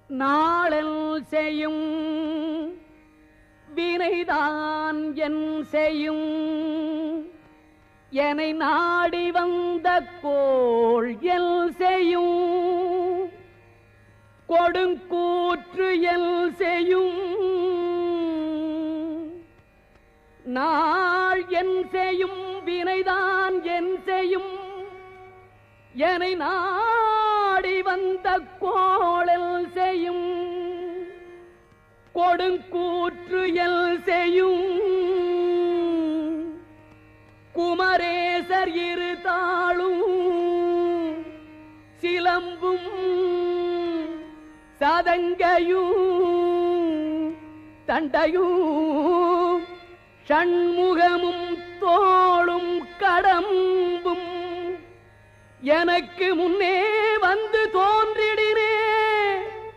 நாளல் செய்யும் வினைதான் என் செய்யும் என்னை நாடி வந்த கோள் எல் செய்யும் கொடுங்கூற்று எல் செய்யும் நாள் என் செய்யும் வினைதான் என் செய்யும் என்னை நாடி வந்த கோளல் செய்யும் கொடுங்கூற்று எல் செய்யும் குமரேசர் இரு தாளும் சிலம்பும் சதங்கையும் தண்டையும் ஷண்முகமும் தோளும் கடம்பும் எனக்கு முன்னே வந்து தோன்ற